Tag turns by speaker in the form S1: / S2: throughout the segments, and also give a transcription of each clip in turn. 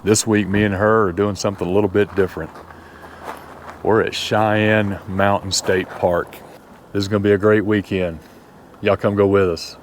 S1: This week, me and her are doing something a little bit different. We're at Cheyenne Mountain State Park. This is gonna be a great weekend. Y'all come go with us.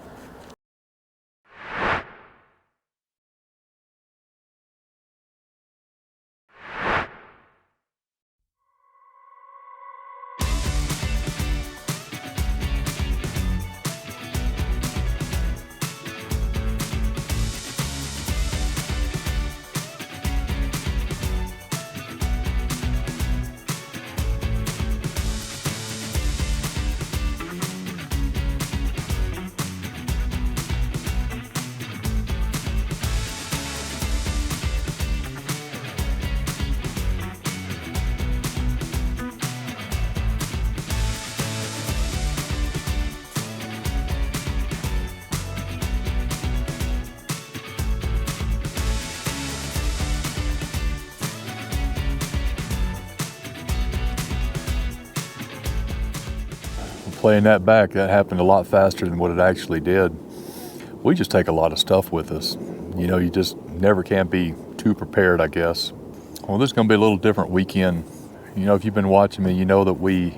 S1: Playing that back, that happened a lot faster than what it actually did. We just take a lot of stuff with us. You know, you just never can be too prepared, I guess. Well, this is gonna be a little different weekend. You know, if you've been watching me, you know that we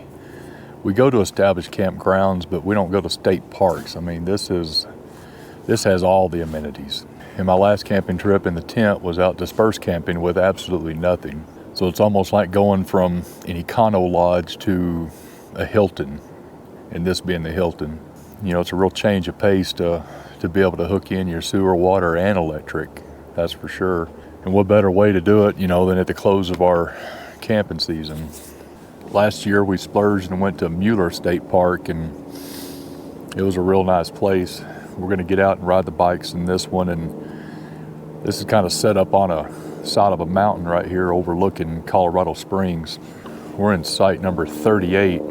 S1: go to established campgrounds, but we don't go to state parks. I mean, this has all the amenities. And my last camping trip in the tent was out dispersed camping with absolutely nothing. So it's almost like going from an econo lodge to a Hilton. And this being the Hilton. You know, it's a real change of pace to be able to hook in your sewer, water, and electric, that's for sure. And what better way to do it, you know, than at the close of our camping season. Last year we splurged and went to Mueller State Park, and it was a real nice place. We're gonna get out and ride the bikes in this one, and this is kind of set up on a side of a mountain right here overlooking Colorado Springs. We're in site number 38.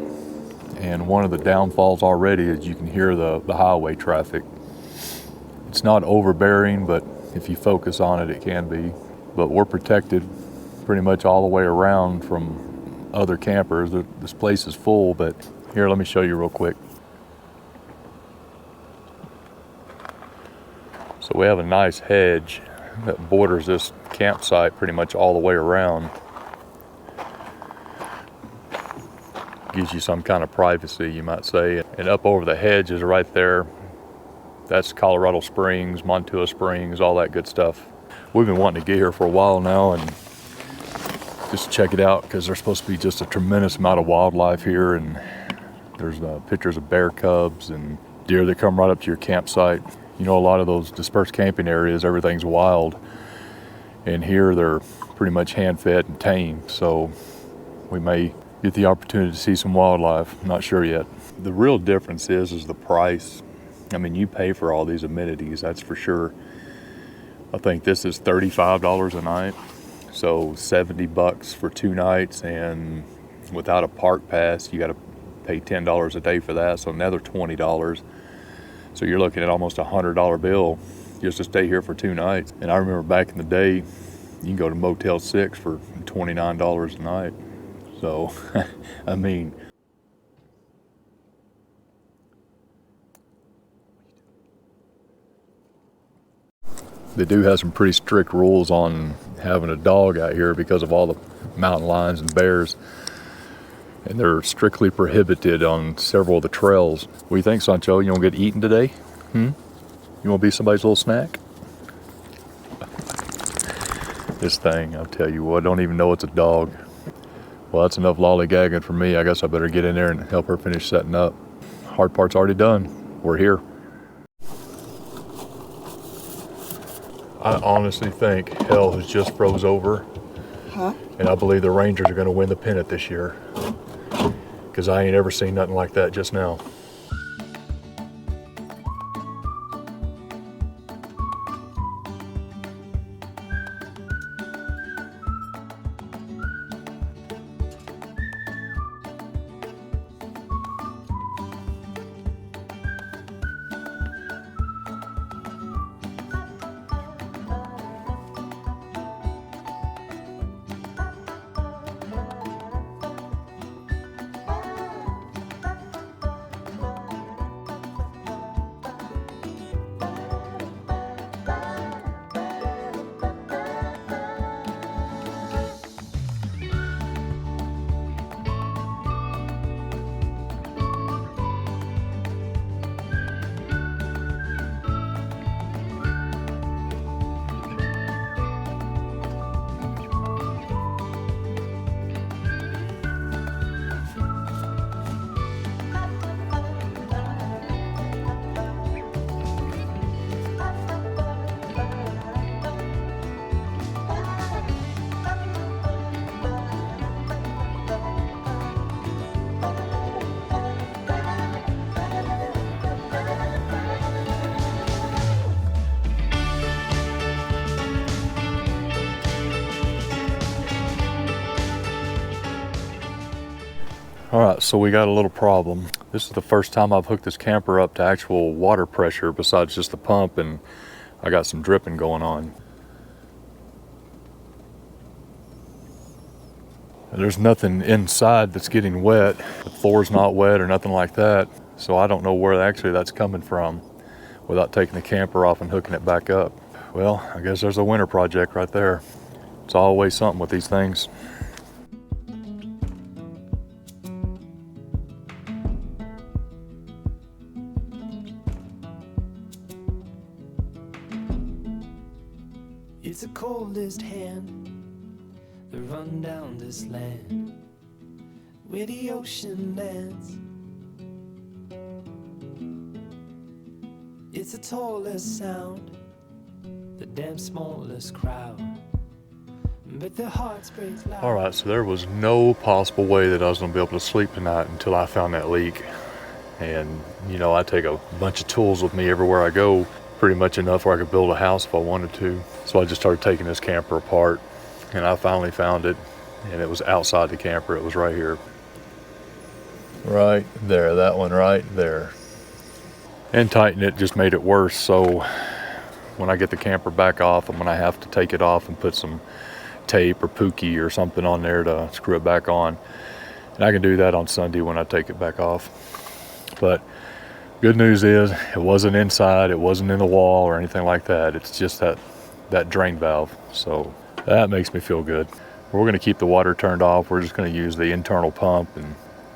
S1: And one of the downfalls already is you can hear the highway traffic. It's not overbearing, but if you focus on it, it can be. But we're protected pretty much all the way around from other campers. This place is full, but here, let me show you real quick. So we have a nice hedge that borders this campsite pretty much all the way around. Gives you some kind of privacy, you might say. And up over the hedge is right there. That's Colorado Springs, Montua Springs, all that good stuff. We've been wanting to get here for a while now and just check it out, because there's supposed to be just a tremendous amount of wildlife here, and there's pictures of bear cubs and deer that come right up to your campsite. You know, a lot of those dispersed camping areas, everything's wild. And here they're pretty much hand-fed and tamed. So we may get the opportunity to see some wildlife. I'm not sure yet. The real difference is the price. I mean, you pay for all these amenities, that's for sure. I think this is $35 a night, so $70 for 2 nights, and without a park pass, you got to pay $10 a day for that, so another $20. So you're looking at almost a $100 bill just to stay here for 2 nights. And I remember back in the day, you can go to Motel 6 for $29 a night. So, I mean, they do have some pretty strict rules on having a dog out here because of all the mountain lions and bears. And they're strictly prohibited on several of the trails. What do you think, Sancho? You want to get eaten today? You want to be somebody's little snack? This thing, I'll tell you what, I don't even know it's a dog. Well, that's enough lollygagging for me. I guess I better get in there and help her finish setting up. Hard part's already done. We're here. I honestly think hell has just froze over. And I believe the Rangers are going to win the pennant this year. Because I ain't ever seen nothing like that just now. All right, so we got a little problem. This is the first time I've hooked this camper up to actual water pressure besides just the pump, and I got some dripping going on. There's nothing inside that's getting wet. The floor's not wet or nothing like that, so I don't know where actually that's coming from without taking the camper off and hooking it back up. Well, I guess there's a winter project right there. It's always something with these things.
S2: It's the coldest hand that run down this land where the ocean lands. It's the tallest sound, the damn smallest crowd, but their hearts break loud.
S1: All right, so there was no possible way that I was gonna be able to sleep tonight until I found that leak. And you know, I take a bunch of tools with me everywhere I go, pretty much enough where I could build a house if I wanted to. So I just started taking this camper apart, and I finally found it, and it was outside the camper. It was right here. Right there, that one right there. And tightening it just made it worse. So when I get the camper back off, I'm gonna have to take it off and put some tape or pookie or something on there to screw it back on. And I can do that on Sunday when I take it back off. But good news is it wasn't inside, it wasn't in the wall or anything like that. It's just that drain valve. So that makes me feel good. We're gonna keep the water turned off. We're just gonna use the internal pump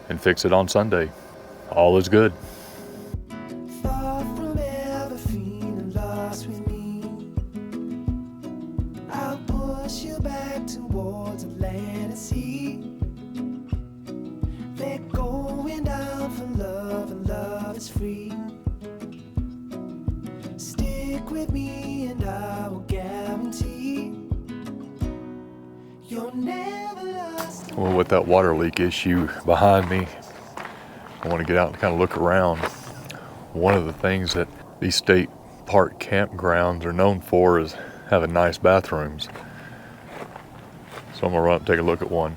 S1: and fix it on Sunday. All is good.
S2: Far from ever feeling lost with me, I'll push you back towards the land and sea. They're going down for love, and love is free. Stick with me and I will guarantee you're never lost.
S1: Well, with that water leak issue behind me, I want to get out and kind of look around. One of the things that these state park campgrounds are known for is having nice bathrooms. So I'm gonna run up and take a look at one.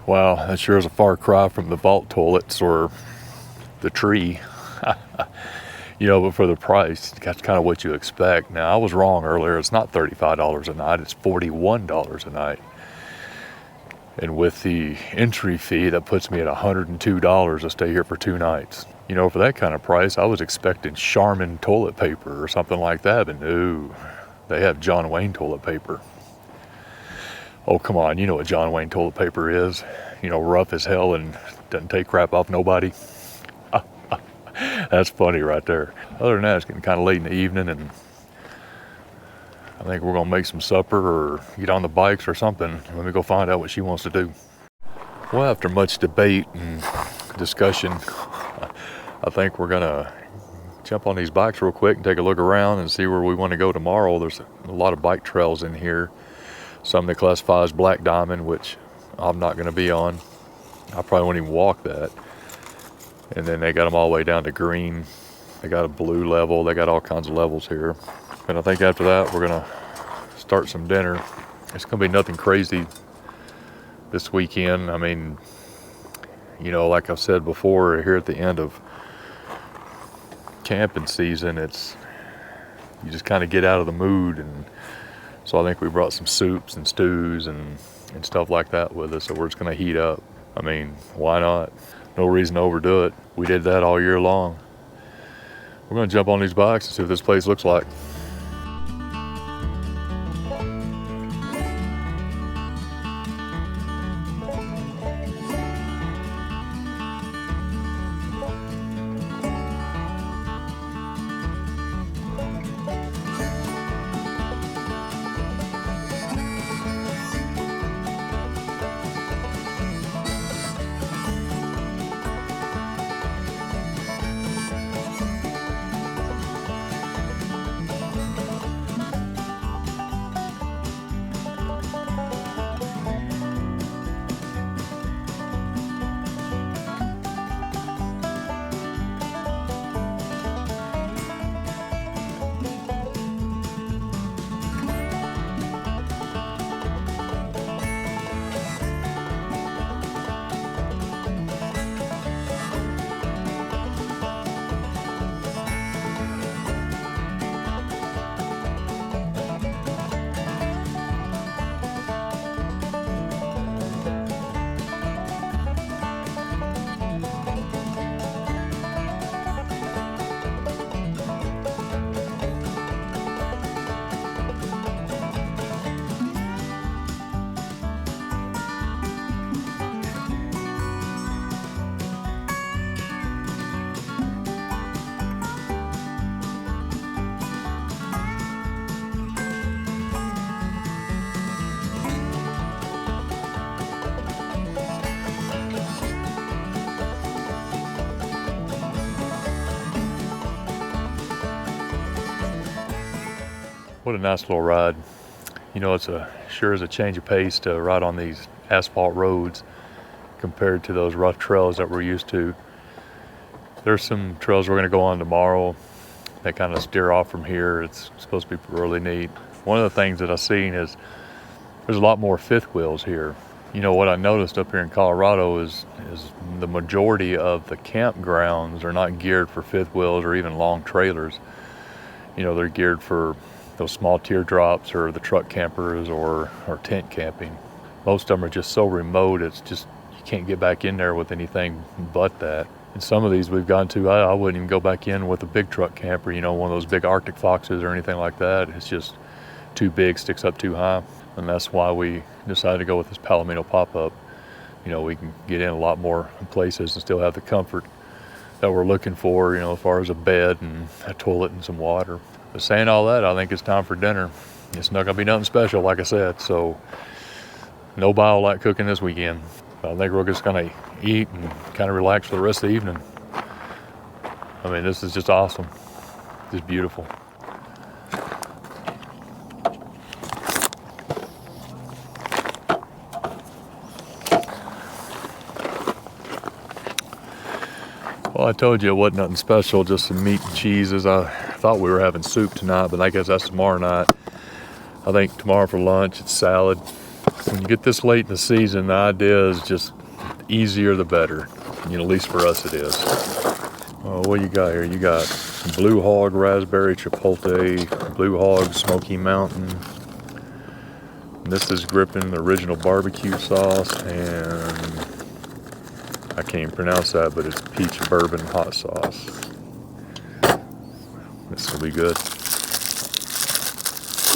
S1: Wow, that sure is a far cry from the vault toilets or the tree. You know, but for the price, that's kind of what you expect. Now, I was wrong earlier. It's not $35 a night, it's $41 a night. And with the entry fee, that puts me at $102 to stay here for 2 nights. You know, for that kind of price, I was expecting Charmin toilet paper or something like that, but no, they have John Wayne toilet paper. Oh, come on, you know what John Wayne toilet paper is. You know, rough as hell and doesn't take crap off nobody. That's funny right there. Other than that, it's getting kind of late in the evening, and I think we're gonna make some supper or get on the bikes or something. Let me go find out what she wants to do. Well, after much debate and discussion, I think we're gonna jump on these bikes real quick and take a look around and see where we want to go tomorrow. There's a lot of bike trails in here. Some they classify as Black Diamond, which I'm not going to be on. I probably won't even walk that. And then they got them all the way down to green. They got a blue level. They got all kinds of levels here. And I think after that, we're going to start some dinner. It's going to be nothing crazy this weekend. I mean, you know, like I've said before, here at the end of camping season, you just kind of get out of the mood. And so I think we brought some soups and stews and stuff like that with us, so we're just gonna heat up. I mean, why not? No reason to overdo it. We did that all year long. We're gonna jump on these bikes and see what this place looks like. What a nice little ride. You know, sure is a change of pace to ride on these asphalt roads compared to those rough trails that we're used to. There's some trails we're going to go on tomorrow that kind of steer off from here. It's supposed to be really neat. One of the things that I've seen is there's a lot more fifth wheels here. You know, what I noticed up here in Colorado is the majority of the campgrounds are not geared for fifth wheels or even long trailers. You know, they're geared for those small teardrops or the truck campers or tent camping. Most of them are just so remote, it's just, you can't get back in there with anything but that. And some of these we've gone to, I wouldn't even go back in with a big truck camper, you know, one of those big Arctic Foxes or anything like that. It's just too big, sticks up too high. And that's why we decided to go with this Palomino pop-up. You know, we can get in a lot more places and still have the comfort that we're looking for, you know, as far as a bed and a toilet and some water. But saying all that, I think it's time for dinner. It's not gonna be nothing special, like I said, so no biolite cooking this weekend. I think we're just gonna eat and kind of relax for the rest of the evening. I mean, this is just awesome. Just beautiful. Well, I told you it wasn't nothing special, just some meat and cheeses. I thought we were having soup tonight, but I guess that's tomorrow night. I think tomorrow for lunch it's salad. When you get this late in the season, the idea is just easier the better. You know, at least for us it is. What you got here? You got Blue Hog Raspberry Chipotle, Blue Hog Smoky Mountain. And this is gripping the original barbecue sauce, and I can't even pronounce that, but it's peach bourbon hot sauce. This will be good.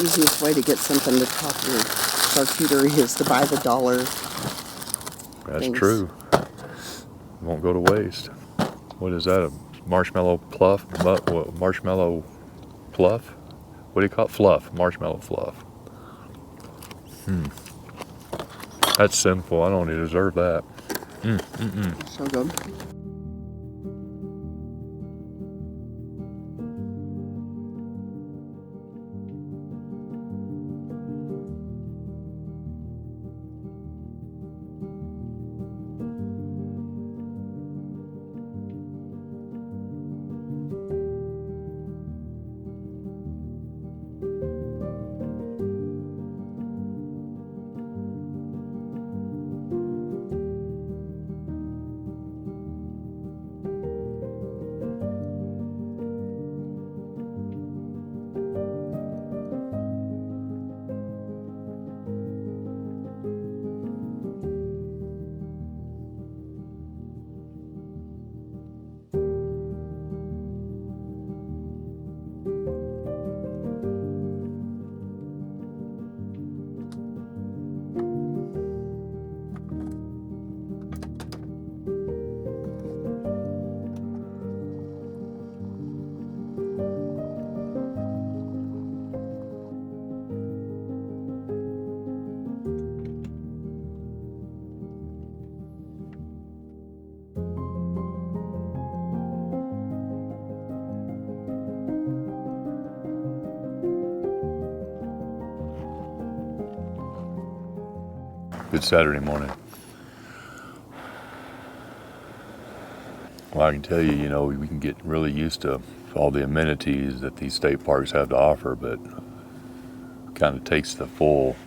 S3: Easiest way to get something to top your charcuterie is to buy the dollar.
S1: That's
S3: things.
S1: true. Won't go to waste. What is that? A marshmallow pluff? Marshmallow fluff? What do you call it? Fluff. Marshmallow fluff. That's sinful. I don't even deserve that.
S3: So good.
S1: Good Saturday morning. Well, I can tell you, you know, we can get really used to all the amenities that these state parks have to offer, but kind of takes the full,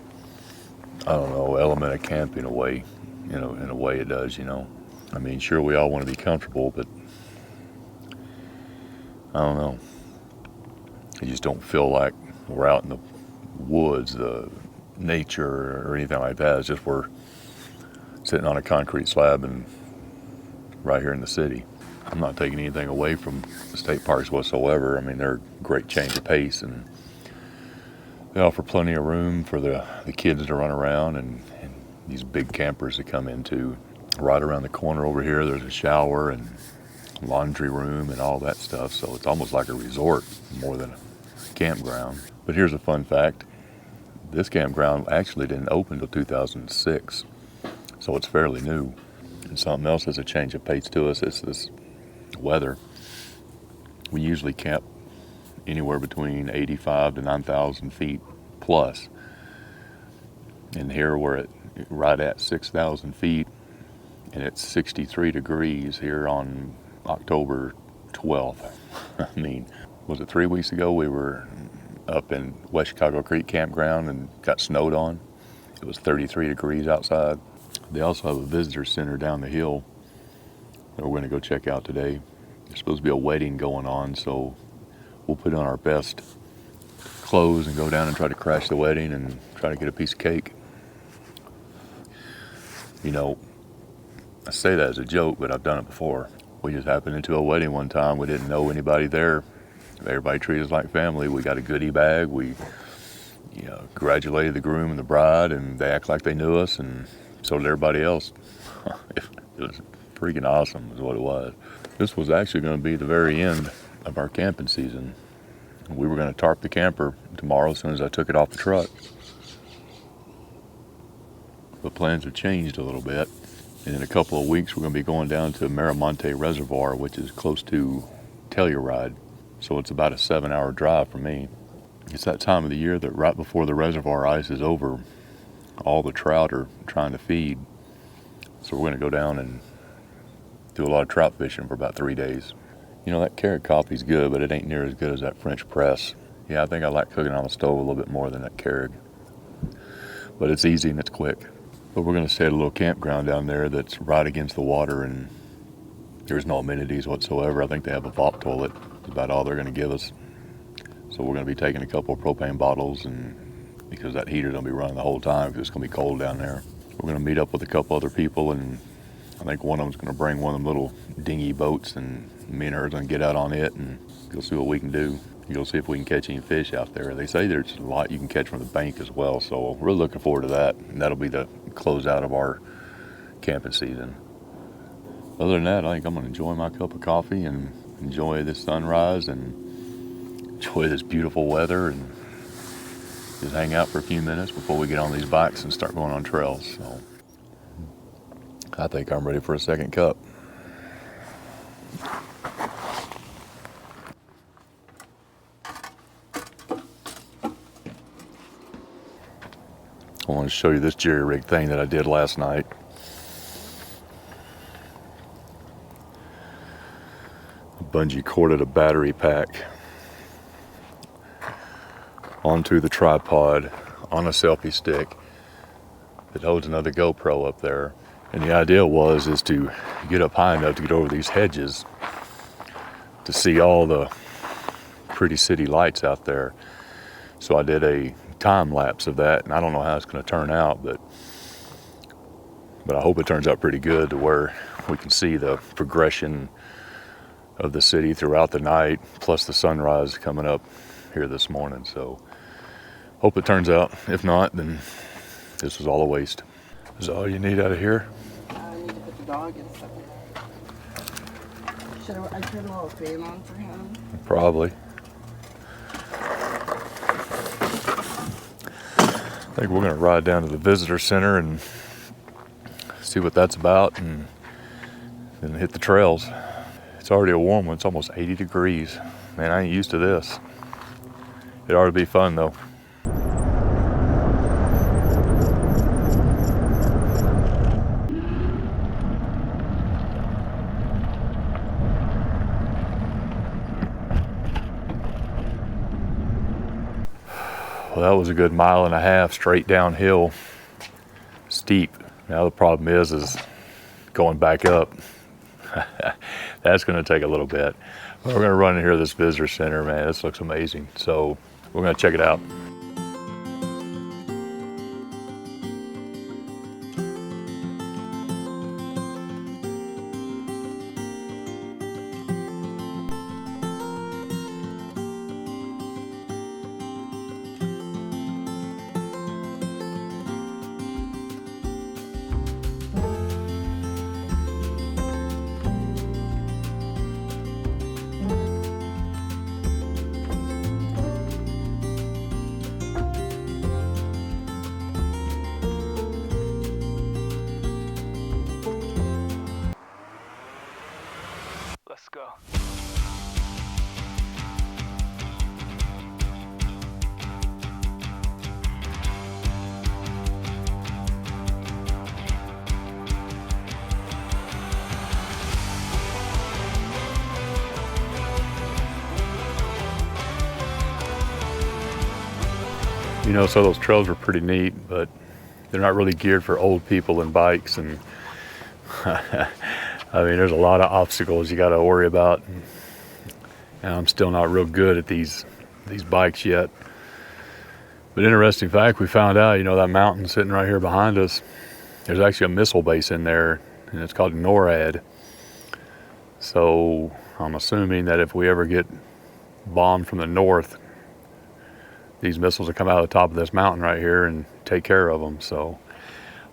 S1: I don't know, element of camping away, you know, in a way it does, you know. I mean, sure, we all want to be comfortable, but I don't know. You just don't feel like we're out in the woods, the nature or anything like that. It's just we're sitting on a concrete slab and right here in the city. I'm not taking anything away from the state parks whatsoever. I mean, they're a great change of pace, and they offer plenty of room for the kids to run around and these big campers to come into. Right around the corner over here, there's a shower and laundry room and all that stuff, so it's almost like a resort more than a campground. But here's a fun fact. This campground actually didn't open until 2006, so it's fairly new. And something else that's a change of pace to us is this weather. We usually camp anywhere between 85 to 9,000 feet plus. And here we're at right at 6,000 feet, and it's 63 degrees here on October 12th. I mean, was it 3 weeks ago we were up in West Chicago Creek Campground and got snowed on? It was 33 degrees outside. They also have a visitor center down the hill that we're going to go check out today. There's supposed to be a wedding going on, so we'll put on our best clothes and go down and try to crash the wedding and try to get a piece of cake. You know, I say that as a joke, but I've done it before. We just happened into a wedding one time. We didn't know anybody there. Everybody treated us like family. We got a goodie bag. We, congratulated the groom and the bride, and they act like they knew us, and so did everybody else. It was freaking awesome is what it was. This was actually going to be the very end of our camping season. We were going to tarp the camper tomorrow as soon as I took it off the truck. But plans have changed a little bit. And in a couple of weeks, we're going to be going down to Miramonte Reservoir, which is close to Telluride. So it's about a 7-hour drive for me. It's that time of the year that right before the reservoir ice is over, all the trout are trying to feed. So we're going to go down and do a lot of trout fishing for about 3 days. You know, that carrot coffee's good, but it ain't near as good as that French press. Yeah, I think I like cooking on the stove a little bit more than that Keurig. But it's easy and it's quick. But we're going to stay at a little campground down there that's right against the water, and there's no amenities whatsoever. I think they have a vault toilet. That's about all they're going to give us. So we're going to be taking a couple of propane bottles, and because that heater's going to be running the whole time because it's going to be cold down there. We're going to meet up with a couple other people, and I think one of them's going to bring one of them little dinghy boats, and me and her are going to get out on it and go see what we can do. Go see if we can catch any fish out there. They say there's a lot you can catch from the bank as well, so we're really looking forward to that. And that'll be the closeout of our camping season. Other than that, I think I'm going to enjoy my cup of coffee and enjoy this sunrise and enjoy this beautiful weather and just hang out for a few minutes before we get on these bikes and start going on trails. So I think I'm ready for a second cup. I want to show you this jerry rig thing that I did last night. I bungee corded a battery pack onto the tripod on a selfie stick that holds another GoPro up there. And the idea is to get up high enough to get over these hedges to see all the pretty city lights out there. So I did a time lapse of that, and I don't know how it's going to turn out, but I hope it turns out pretty good to where we can see the progression of the city throughout the night, plus the sunrise coming up here this morning. So hope it turns out. If not, then this was all a waste. Is that all you need out of here?
S3: I need to put the dog in something. Should I turn a little fan on for him?
S1: Probably. I think we're going to ride down to the visitor center and see what that's about, and then hit the trails. It's already a warm one. It's almost 80 degrees. Man, I ain't used to this. It ought to be fun though. Well, that was a good 1.5 miles straight downhill, steep. Now the problem is going back up. That's going to take a little bit. We're going to run in here to this visitor center, man. This looks amazing. So we're going to check it out. know, so those trails were pretty neat, but they're not really geared for old people and bikes. And I mean, there's a lot of obstacles you got to worry about. And I'm still not real good at these bikes yet. But interesting fact, we found out, you know, that mountain sitting right here behind us, there's actually a missile base in there, and it's called NORAD. So I'm assuming that if we ever get bombed from the north, these missiles will come out of the top of this mountain right here and take care of them. So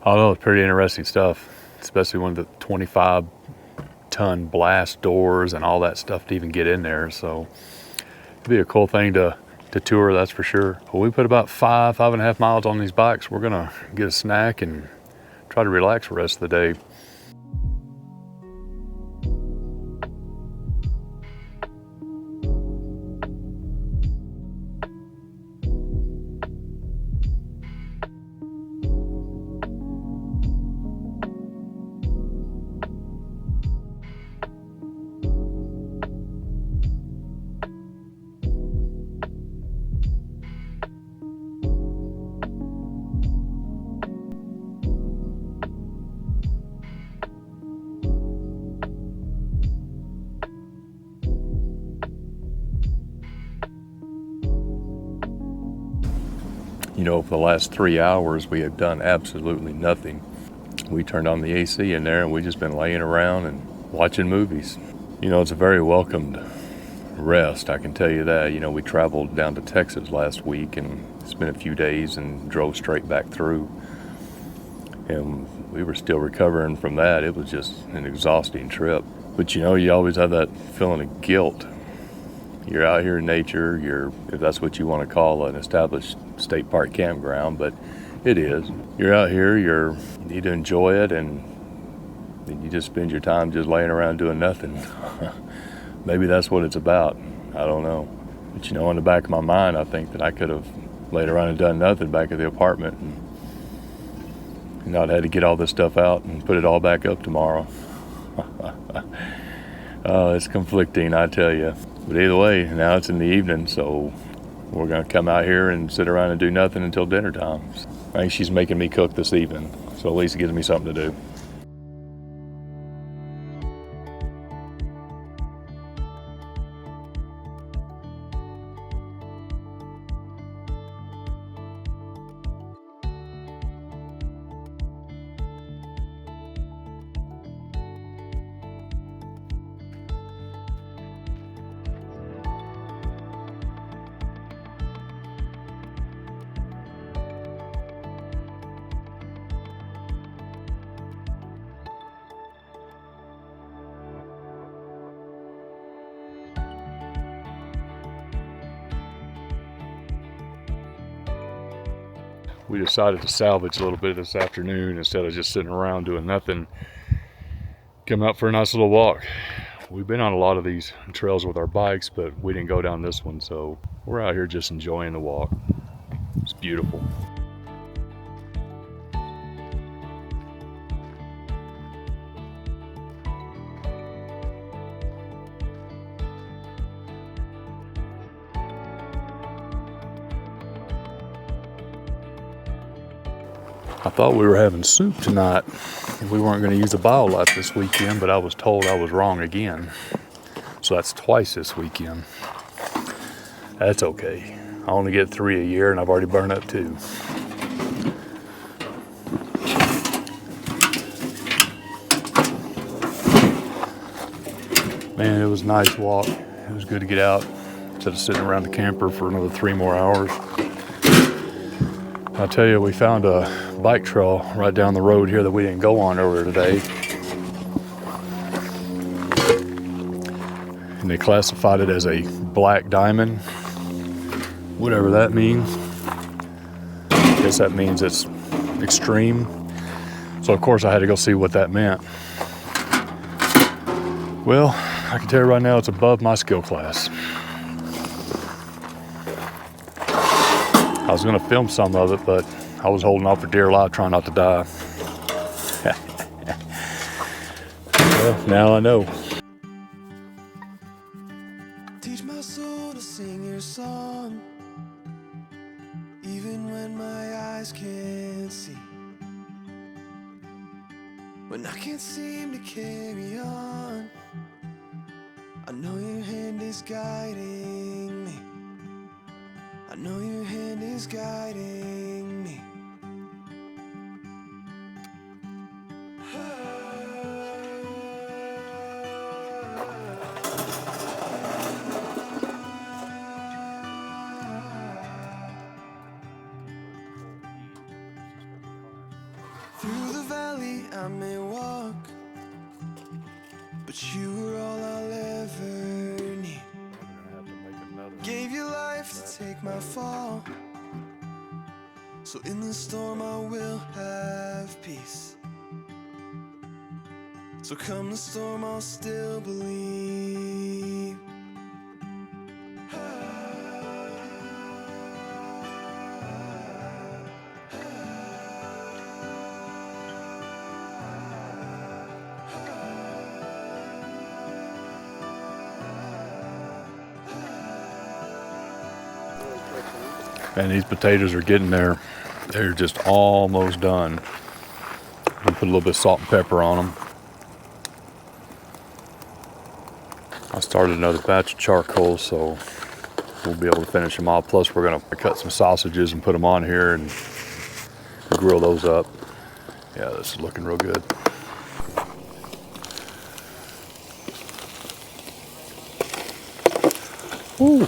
S1: I don't know, it's pretty interesting stuff, especially when the 25-ton blast doors and all that stuff to even get in there. So it'd be a cool thing to tour, that's for sure. Well, we put about 5.5 miles on these bikes. We're gonna get a snack and try to relax the rest of the day. You know, for the last 3 hours, we have done absolutely nothing. We turned on the AC in there and we've just been laying around and watching movies. You know, it's a very welcomed rest, I can tell you that. You know, we traveled down to Texas last week and spent a few days and drove straight back through. And we were still recovering from that. It was just an exhausting trip. But you know, you always have that feeling of guilt. You're out here in nature, if that's what you want to call an established state park campground, but it is. You're out here, you need to enjoy it, and you just spend your time just laying around doing nothing. Maybe that's what it's about. I don't know. But you know, in the back of my mind, I think that I could have laid around and done nothing back at the apartment and not had to get all this stuff out and put it all back up tomorrow. It's conflicting, I tell you. But either way, now it's in the evening, so we're going to come out here and sit around and do nothing until dinner time. I think she's making me cook this evening, so at least it gives me something to do. We decided to salvage a little bit this afternoon instead of just sitting around doing nothing. Come out for a nice little walk. We've been on a lot of these trails with our bikes, but we didn't go down this one, so we're out here just enjoying the walk. It's beautiful. I thought we were having soup tonight. We weren't going to use a biolite this weekend, but I was told I was wrong again. So that's twice this weekend. That's okay. I only get 3 a year and I've already burned up 2. Man, it was a nice walk. It was good to get out instead of sitting around the camper for another 3 more hours. I'll tell you, we found a bike trail right down the road here that we didn't go on earlier today. And they classified it as a black diamond, whatever that means. I guess that means it's extreme. So of course I had to go see what that meant. Well, I can tell you right now it's above my skill class. I was going to film some of it, but I was holding off for dear life, trying not to die. Well, now I know.
S2: Teach my soul to sing your song, even when when I can't seem to carry on. I know your hand is guiding me. I know your hand is guiding me. Through the valley I may walk, but you are all I'll ever need. Gave you life to take my fall, so in the storm I will have peace. So come the storm I'll still believe.
S1: And these potatoes are getting there. They're just almost done. We put a little bit of salt and pepper on them. I started another batch of charcoal, so we'll be able to finish them off. Plus, we're gonna cut some sausages and put them on here and grill those up. Yeah, this is looking real good. Ooh.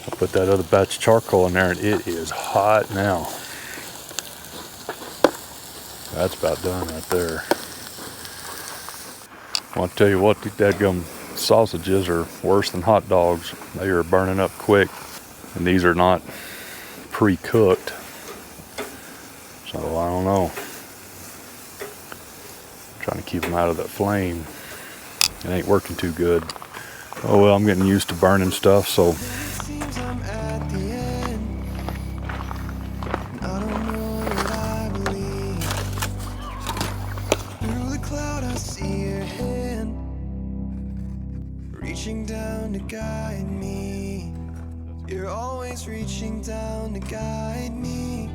S1: I put that other batch of charcoal in there and it is hot now. That's about done right there. Well, I'll tell you what, these dadgum sausages are worse than hot dogs. They are burning up quick, and these are not pre-cooked. So I don't know. I'm trying to keep them out of that flame. It ain't working too good. Oh well, I'm getting used to burning stuff, so.
S2: It seems I'm at the end, and I don't know what I believe. Through the cloud I see your hand, reaching down to guide me. You're always reaching down to guide me,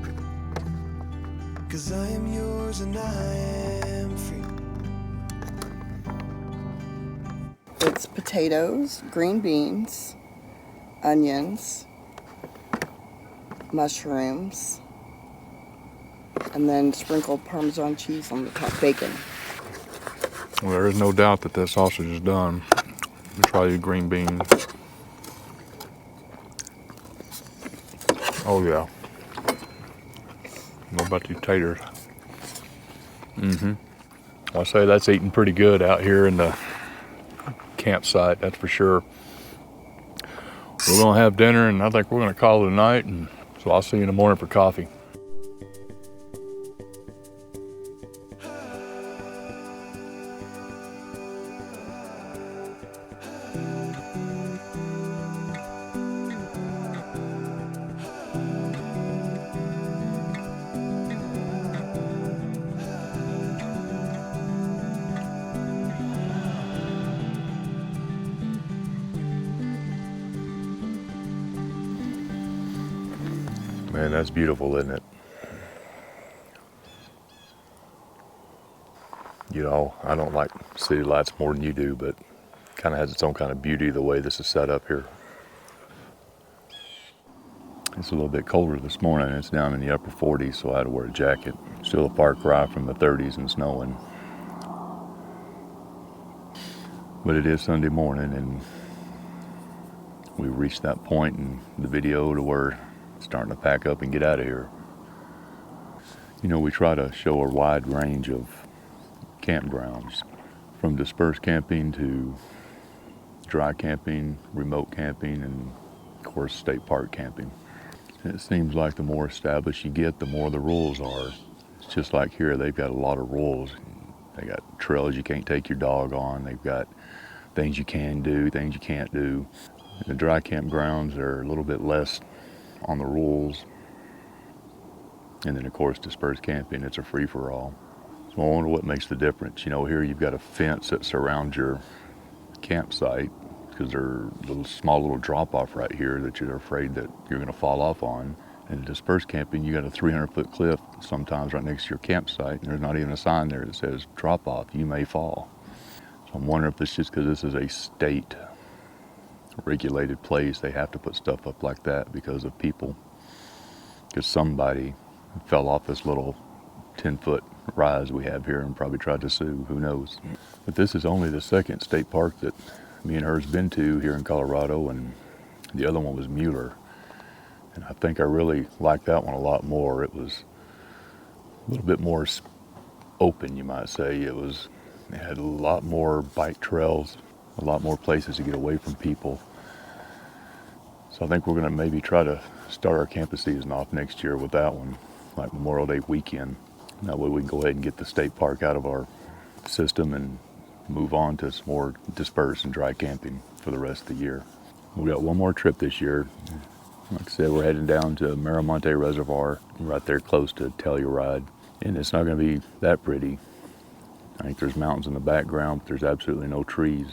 S2: 'cause I am yours and I am free.
S3: It's potatoes, green beans, onions, mushrooms, and then sprinkled Parmesan cheese on the top, bacon.
S1: Well, there is no doubt that that sausage is done. Let me try the green beans. Oh yeah. What about these taters? I'll say that's eating pretty good out here in the campsite, that's for sure. We're gonna have dinner and I think we're gonna call it a night, and so I'll see you in the morning for coffee. Man, that's beautiful, isn't it? You know, I don't like city lights more than you do, but it kind of has its own kind of beauty the way this is set up here. It's a little bit colder this morning. It's down in the upper 40s, so I had to wear a jacket. Still a far cry from the 30s and snowing. But it is Sunday morning, and we reached that point in the video to where it's starting to pack up and get out of here. You know, we try to show a wide range of campgrounds, from dispersed camping to dry camping, remote camping, and of course state park camping. It seems like the more established you get, the more the rules are. It's just like here, they've got a lot of rules. They got trails you can't take your dog on. They've got things you can do, things you can't do. The dry campgrounds are a little bit less on the rules. And then of course dispersed camping, it's a free-for-all. So I wonder what makes the difference. You know, here you've got a fence that surrounds your campsite, because there are small little drop-off right here that you're afraid that you're going to fall off on. And dispersed camping, you got a 300-foot cliff sometimes right next to your campsite, and there's not even a sign there that says drop off, you may fall. So I'm wondering if it's just because this is a state regulated place, they have to put stuff up like that because of people. Because somebody fell off this little 10-foot rise we have here and probably tried to sue, who knows. But this is only the second state park that me and her's been to here in Colorado, and the other one was Mueller. And I think I really liked that one a lot more. It was a little bit more open, you might say. It had a lot more bike trails, a lot more places to get away from people. So I think we're gonna maybe try to start our camping season off next year with that one, like Memorial Day weekend. That way we can go ahead and get the state park out of our system and move on to some more dispersed and dry camping for the rest of the year. We got one more trip this year. Like I said, we're heading down to Miramonte Reservoir, right there close to Telluride. And it's not gonna be that pretty. I think there's mountains in the background, but there's absolutely no trees.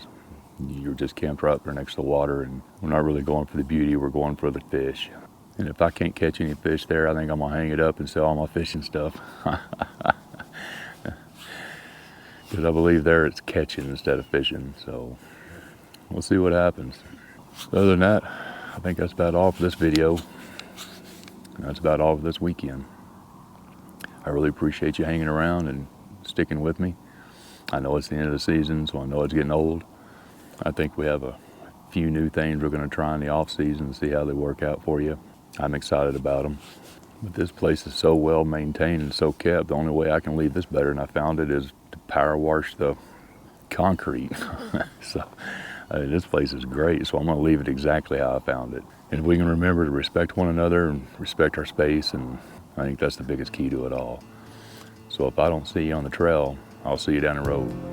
S1: You're just camped right up there next to the water, and we're not really going for the beauty, we're going for the fish. And if I can't catch any fish there, I think I'm gonna hang it up and sell all my fishing stuff. Because I believe there it's catching instead of fishing, so we'll see what happens. Other than that, I think that's about all for this video. That's about all for this weekend. I really appreciate you hanging around and sticking with me. I know it's the end of the season, so I know it's getting old. I think we have a few new things we're going to try in the off season and see how they work out for you. I'm excited about them. But this place is so well maintained and so kept. The only way I can leave this better than I found it is to power wash the concrete. So this place is great, so I'm going to leave it exactly how I found it. And if we can remember to respect one another and respect our space, and I think that's the biggest key to it all. So if I don't see you on the trail, I'll see you down the road.